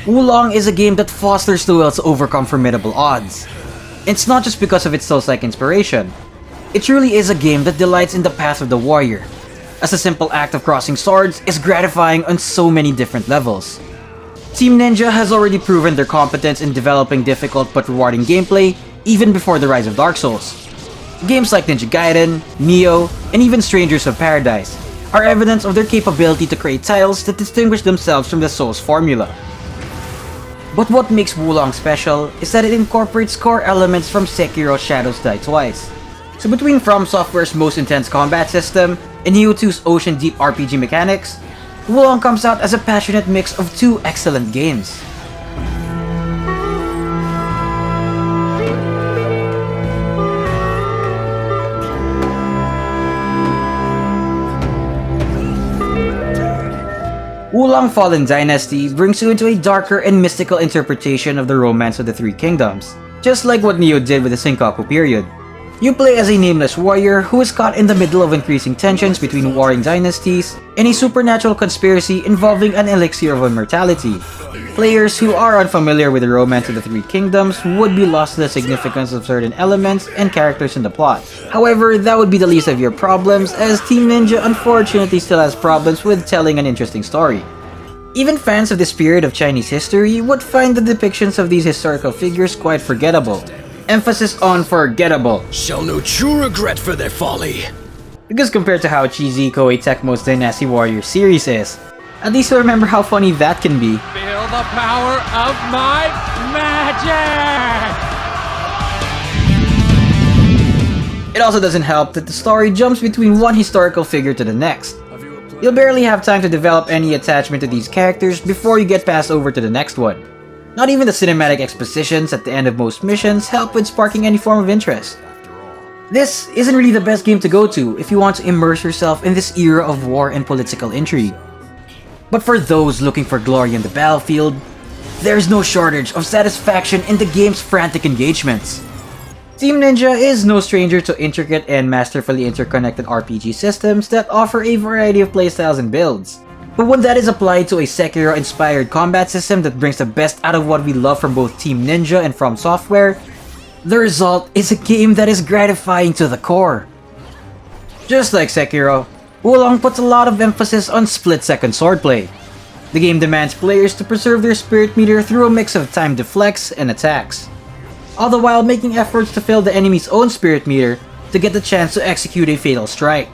Wulong is a game that fosters the will to overcome formidable odds. It's not just because of its Souls-like inspiration. It truly is a game that delights in the path of the warrior, as the simple act of crossing swords is gratifying on so many different levels. Team Ninja has already proven their competence in developing difficult but rewarding gameplay even before the rise of Dark Souls. Games like Ninja Gaiden, Nioh, and even Strangers of Paradise are evidence of their capability to create titles that distinguish themselves from the Souls formula. But what makes Wulong special is that it incorporates core elements from Sekiro Shadows Die Twice. So between From Software's most intense combat system and Nioh 2's ocean deep RPG mechanics, Wulong comes out as a passionate mix of two excellent games. Wulong Fallen Dynasty brings you into a darker and mystical interpretation of the Romance of the Three Kingdoms, just like what Nioh did with the Senkaku period. You play as a nameless warrior who is caught in the middle of increasing tensions between warring dynasties and a supernatural conspiracy involving an elixir of immortality. Players who are unfamiliar with the Romance of the Three Kingdoms would be lost to the significance of certain elements and characters in the plot. However, that would be the least of your problems, as Team Ninja unfortunately still has problems with telling an interesting story. Even fans of this period of Chinese history would find the depictions of these historical figures quite forgettable. Emphasis on forgettable. Shall know true regret for their folly. Because compared to how cheesy Koei Tecmo's Dynasty Warrior series is, at least you'll remember how funny that can be. Feel the power of my magic! It also doesn't help that the story jumps between one historical figure to the next. You'll barely have time to develop any attachment to these characters before you get passed over to the next one. Not even the cinematic expositions at the end of most missions help with sparking any form of interest. This isn't really the best game to go to if you want to immerse yourself in this era of war and political intrigue. But for those looking for glory in the battlefield, there's no shortage of satisfaction in the game's frantic engagements. Team Ninja is no stranger to intricate and masterfully interconnected RPG systems that offer a variety of playstyles and builds. But when that is applied to a Sekiro-inspired combat system that brings the best out of what we love from both Team Ninja and From Software, the result is a game that is gratifying to the core. Just like Sekiro, Wulong puts a lot of emphasis on split-second swordplay. The game demands players to preserve their spirit meter through a mix of timed deflects and attacks, all the while making efforts to fill the enemy's own spirit meter to get the chance to execute a fatal strike.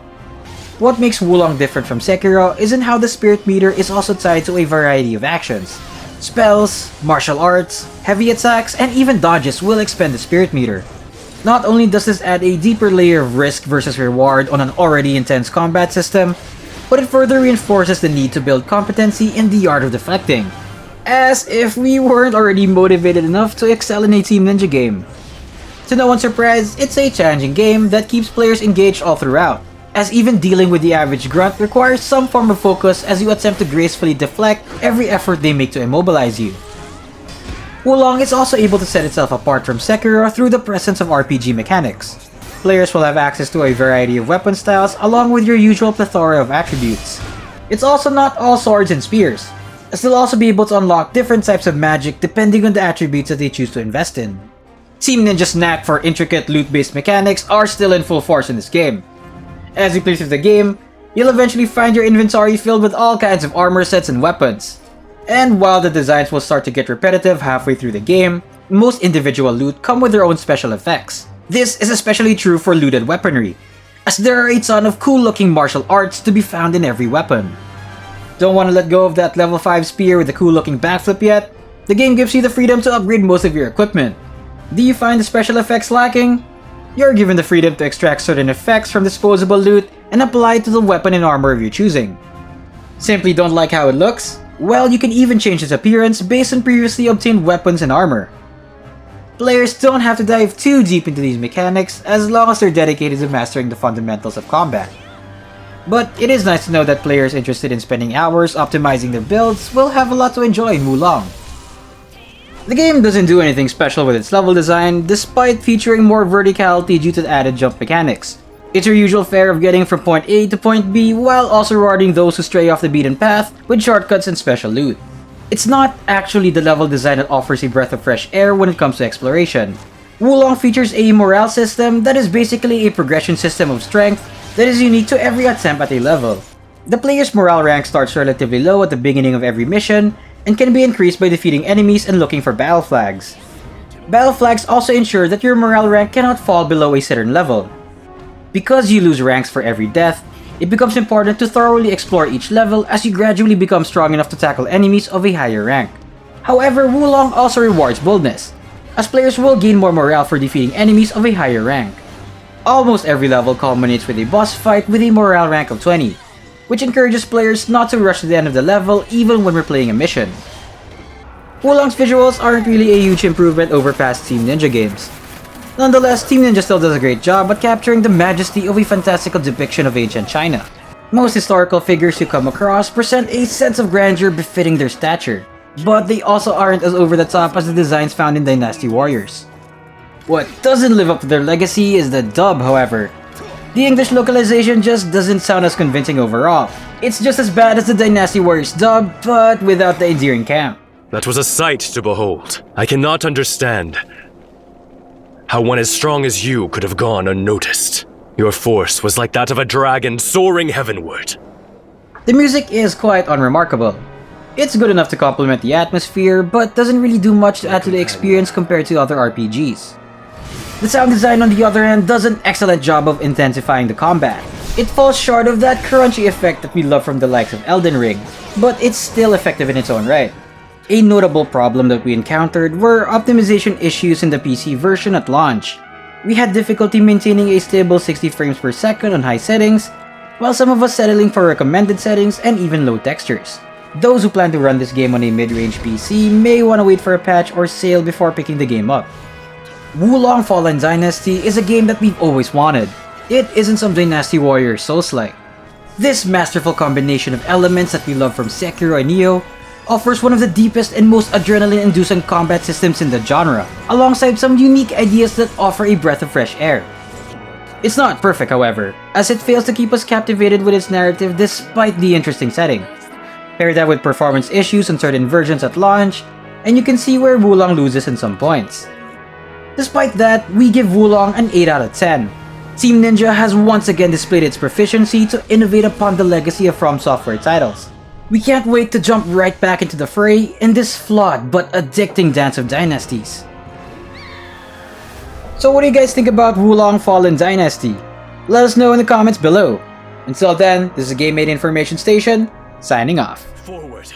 What makes Wulong different from Sekiro isn't how the spirit meter is also tied to a variety of actions. Spells, martial arts, heavy attacks, and even dodges will expend the spirit meter. Not only does this add a deeper layer of risk versus reward on an already intense combat system, but it further reinforces the need to build competency in the art of deflecting. As if we weren't already motivated enough to excel in a Team Ninja game. To no one's surprise, it's a challenging game that keeps players engaged all throughout, as even dealing with the average grunt requires some form of focus as you attempt to gracefully deflect every effort they make to immobilize you. Wulong is also able to set itself apart from Sekiro through the presence of RPG mechanics. Players will have access to a variety of weapon styles along with your usual plethora of attributes. It's also not all swords and spears, as they'll also be able to unlock different types of magic depending on the attributes that they choose to invest in. Team Ninja's knack for intricate loot-based mechanics are still in full force in this game. As you play through the game, you'll eventually find your inventory filled with all kinds of armor sets and weapons. And while the designs will start to get repetitive halfway through the game, most individual loot come with their own special effects. This is especially true for looted weaponry, as there are a ton of cool looking martial arts to be found in every weapon. Don't want to let go of that level 5 spear with the cool looking backflip yet? The game gives you the freedom to upgrade most of your equipment. Do you find the special effects lacking? You're given the freedom to extract certain effects from disposable loot and apply it to the weapon and armor of your choosing. Simply don't like how it looks? Well, you can even change its appearance based on previously obtained weapons and armor. Players don't have to dive too deep into these mechanics as long as they're dedicated to mastering the fundamentals of combat. But it is nice to know that players interested in spending hours optimizing their builds will have a lot to enjoy in Wulong. The game doesn't do anything special with its level design, despite featuring more verticality due to the added jump mechanics. It's your usual fare of getting from point A to point B while also rewarding those who stray off the beaten path with shortcuts and special loot. It's not actually the level design that offers a breath of fresh air when it comes to exploration. Wulong features a morale system that is basically a progression system of strength that is unique to every attempt at a level. The player's morale rank starts relatively low at the beginning of every mission and can be increased by defeating enemies and looking for battle flags. Battle flags also ensure that your morale rank cannot fall below a certain level. Because you lose ranks for every death, it becomes important to thoroughly explore each level as you gradually become strong enough to tackle enemies of a higher rank. However, Wulong also rewards boldness, as players will gain more morale for defeating enemies of a higher rank. Almost every level culminates with a boss fight with a morale rank of 20, which encourages players not to rush to the end of the level even when replaying a mission. Wulong's visuals aren't really a huge improvement over past Team Ninja games. Nonetheless, Team Ninja still does a great job at capturing the majesty of a fantastical depiction of ancient China. Most historical figures you come across present a sense of grandeur befitting their stature, but they also aren't as over the top as the designs found in Dynasty Warriors. What doesn't live up to their legacy is the dub, however. The English localization just doesn't sound as convincing overall. It's just as bad as the Dynasty Warriors dub, but without the endearing camp. That was a sight to behold. I cannot understand how one as strong as you could have gone unnoticed. Your force was like that of a dragon soaring heavenward. The music is quite unremarkable. It's good enough to complement the atmosphere, but doesn't really do much to add to the experience compared to other RPGs. The sound design on the other hand does an excellent job of intensifying the combat. It falls short of that crunchy effect that we love from the likes of Elden Ring, but it's still effective in its own right. A notable problem that we encountered were optimization issues in the PC version at launch. We had difficulty maintaining a stable 60 frames per second on high settings, while some of us settling for recommended settings and even low textures. Those who plan to run this game on a mid-range PC may want to wait for a patch or sale before picking the game up. Wulong Fallen Dynasty is a game that we've always wanted. It isn't some Dynasty Warriors Souls-like. This masterful combination of elements that we love from Sekiro and Nioh offers one of the deepest and most adrenaline-inducing combat systems in the genre, alongside some unique ideas that offer a breath of fresh air. It's not perfect, however, as it fails to keep us captivated with its narrative despite the interesting setting. Pair that with performance issues on certain versions at launch, and you can see where Wulong loses in some points. Despite that, we give Wulong an 8 out of 10. Team Ninja has once again displayed its proficiency to innovate upon the legacy of From Software titles. We can't wait to jump right back into the fray in this flawed but addicting dance of dynasties. So what do you guys think about Wulong Fallen Dynasty? Let us know in the comments below. Until then, this is a Game Made Information Station, signing off. Forward.